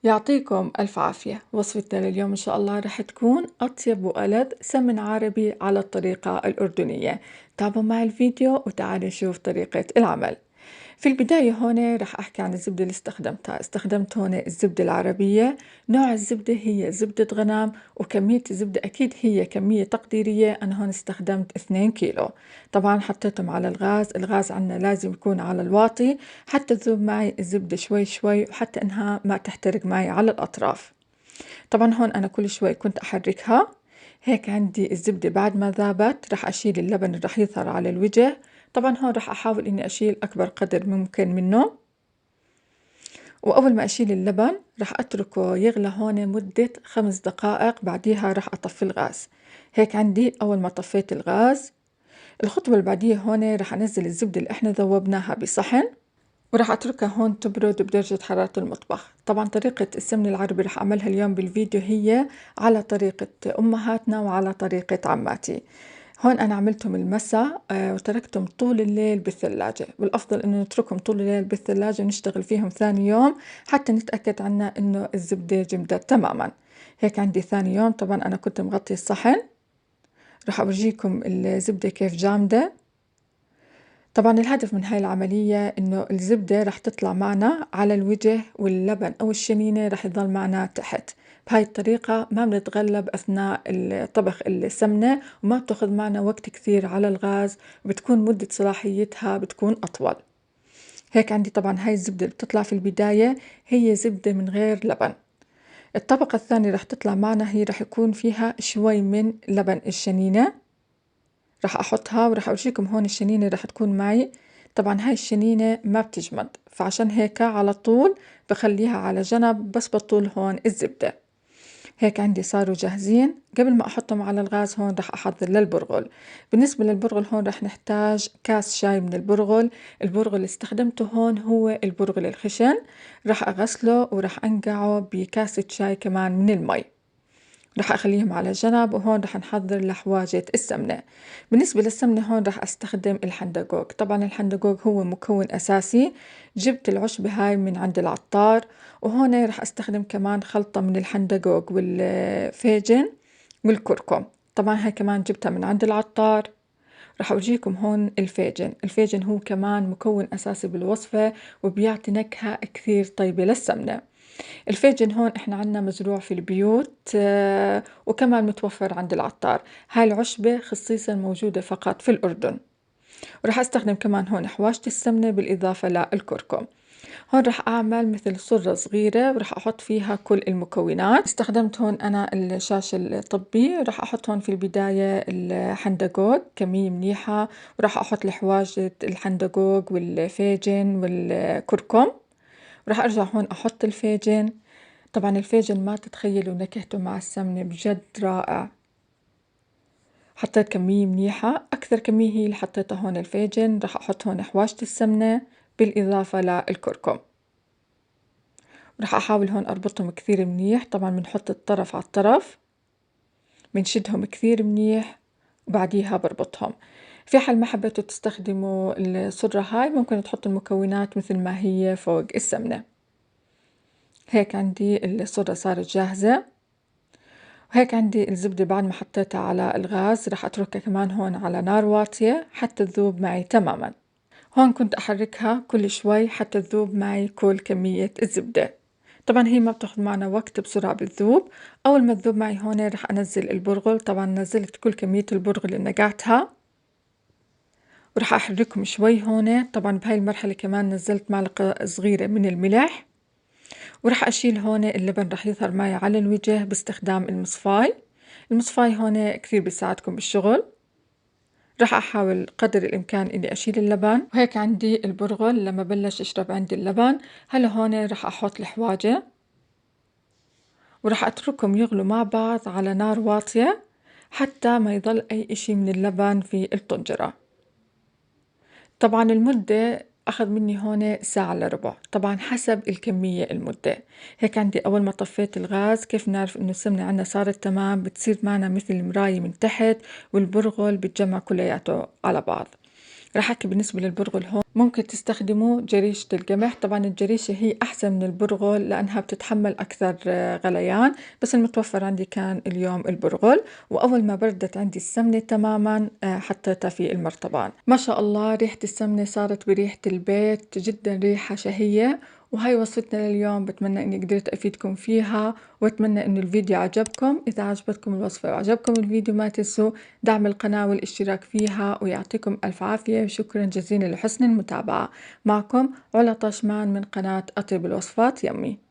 يعطيكم ألف عافية. وصفتنا لليوم إن شاء الله رح تكون أطيب وألذ سمن عربي على الطريقة الأردنية. تابعوا معي الفيديو وتعالوا نشوف طريقة العمل. في البداية هون رح أحكي عن الزبدة اللي استخدمت هون الزبدة العربية. نوع الزبدة هي زبدة غنم، وكمية الزبدة أكيد هي كمية تقديرية. أنا هون استخدمت 2 كيلو. طبعا حطيتهم على الغاز عنا لازم يكون على الواطي حتى تذوب معي الزبدة شوي شوي، وحتى إنها ما تحترق معي على الأطراف. طبعا هون أنا كل شوي كنت أحركها. هيك عندي الزبدة بعد ما ذابت رح أشيل اللبن اللي رح يظهر على الوجه. طبعا هون رح أحاول إني أشيل أكبر قدر ممكن منه. وأول ما أشيل اللبن رح أتركه يغلى هون مدة 5 دقائق، بعديها رح أطفي الغاز. هيك عندي أول ما طفيت الغاز. الخطوة اللي بعديها هون رح أنزل الزبدة اللي إحنا ذوبناها بصحن، وراح أتركها هون تبرد بدرجة حرارة المطبخ. طبعا طريقة السمن العربي راح أعملها اليوم بالفيديو هي على طريقة أمهاتنا وعلى طريقة عماتي. هون أنا عملتهم المساء وتركتهم طول الليل بالثلاجة. والأفضل إنه نتركهم طول الليل بالثلاجة ونشتغل فيهم ثاني يوم حتى نتأكد عنا إنه الزبدة جمدت تماما. هيك عندي ثاني يوم طبعا أنا كنت مغطي الصحن. راح أورجيكم الزبدة كيف جامدة. طبعا الهدف من هاي العملية إنه الزبدة رح تطلع معنا على الوجه، واللبن أو الشنينة رح يظل معنا تحت. بهاي الطريقة ما بنتغلب أثناء طبخ السمنة، وما بتاخذ معنا وقت كثير على الغاز، وبتكون مدة صلاحيتها بتكون أطول. هيك عندي طبعا هاي الزبدة اللي بتطلع في البداية هي زبدة من غير لبن. الطبقة الثانية رح تطلع معنا هي رح يكون فيها شوي من لبن الشنينة. رح أحطها ورح أورجيكم هون الشنينة رح تكون معي. طبعا هاي الشنينة ما بتجمد، فعشان هيك على طول بخليها على جنب، بس بطول هون الزبدة. هيك عندي صاروا جاهزين. قبل ما أحطهم على الغاز هون رح أحضر للبرغل. بالنسبة للبرغل هون رح نحتاج كاس شاي من البرغل. البرغل اللي استخدمته هون هو البرغل الخشن. رح أغسله ورح أنقعه بكاسة شاي كمان من المي. رح أخليهم على جنب، وهون رح نحضر لحواجة السمنة. بالنسبة للسمنة هون رح أستخدم الحندقوق. طبعا الحندقوق هو مكون أساسي. جبت العشبة هاي من عند العطار، وهون رح أستخدم كمان خلطة من الحندقوق والفيجن والكركم. طبعا هاي كمان جبتها من عند العطار. رح أورجيكم هون الفيجن هو كمان مكون أساسي بالوصفة، وبيعطي نكهة كثير طيبة للسمنة. الفيجن هون احنا عنا مزروع في البيوت وكمان متوفر عند العطار. هاي العشبة خصيصا موجودة فقط في الأردن. ورح استخدم كمان هون حواشة السمنة بالإضافة للكركم. هون رح أعمل مثل صرة صغيرة ورح أحط فيها كل المكونات. استخدمت هون أنا الشاش الطبي. رح أحط هون في البداية الحندقوق كمية منيحة، ورح أحط الحواجة الحندقوق والفيجن والكركم. ورح أرجع هون أحط الفيجن. طبعا الفيجن ما تتخيلوا نكهته مع السمنة بجد رائع. حطيت كمية منيحة، أكثر كمية هي اللي حطيتها هون الفيجن. رح أحط هون حواشة السمنة بالإضافة للكركم. رح أحاول هون أربطهم كثير منيح. طبعا بنحط الطرف على الطرف، بنشدهم كثير منيح، وبعديها بربطهم. في حال ما حبيتوا تستخدموا الصرة هاي ممكن تحطوا المكونات مثل ما هي فوق السمنة. هيك عندي الصرة صارت جاهزة. وهيك عندي الزبدة بعد ما حطيتها على الغاز رح أتركها كمان هون على نار واطية حتى تذوب معي تماما. هون كنت أحركها كل شوي حتى تذوب معي كل كمية الزبدة. طبعا هي ما بتاخذ معنا وقت، بسرعة بتذوب. أول ما تذوب معي هون رح أنزل البرغل. طبعا نزلت كل كمية البرغل اللي نقعتها، ورح أحركهم شوي هون. طبعا بهاي المرحلة كمان نزلت معلقة صغيرة من الملح. ورح أشيل هون اللبن رح يظهر معي على الوجه باستخدام المصفاي. المصفاي هون كثير بيساعدكم بالشغل. رح أحاول قدر الإمكان إني أشيل اللبن. وهيك عندي البرغل لما بلش يشرب عندي اللبن. هلا هون رح أحط الحواجة، ورح أتركهم يغلوا مع بعض على نار واطية حتى ما يضل أي إشي من اللبن في الطنجرة. طبعا المدة أخذ مني هون ساعة إلا ربع، طبعا حسب الكمية المدة. هيك عندي أول ما طفيت الغاز كيف نعرف إنه السمنة عنا صارت تمام؟ بتصير معنا مثل المراية من تحت، والبرغل بتجمع كلياته على بعض. راح أحكي بالنسبة للبرغل هون ممكن تستخدموا جريشة القمح. طبعا الجريشة هي أحسن من البرغل لأنها بتتحمل أكثر غليان، بس المتوفر عندي كان اليوم البرغل. وأول ما بردت عندي السمنة تماما حطيتها في المرطبان. ما شاء الله ريحة السمنة صارت بريحة البيت، جدا ريحة شهية. وهي وصفتنا لليوم، بتمنى اني قدرت افيدكم فيها، واتمنى انه الفيديو عجبكم. اذا عجبتكم الوصفة وعجبكم الفيديو ما تنسوا دعم القناة والاشتراك فيها، ويعطيكم الف عافية، وشكرا جزيلا لحسن المتابعة. معكم علا طشمان من قناة أطيب الوصفات يمي.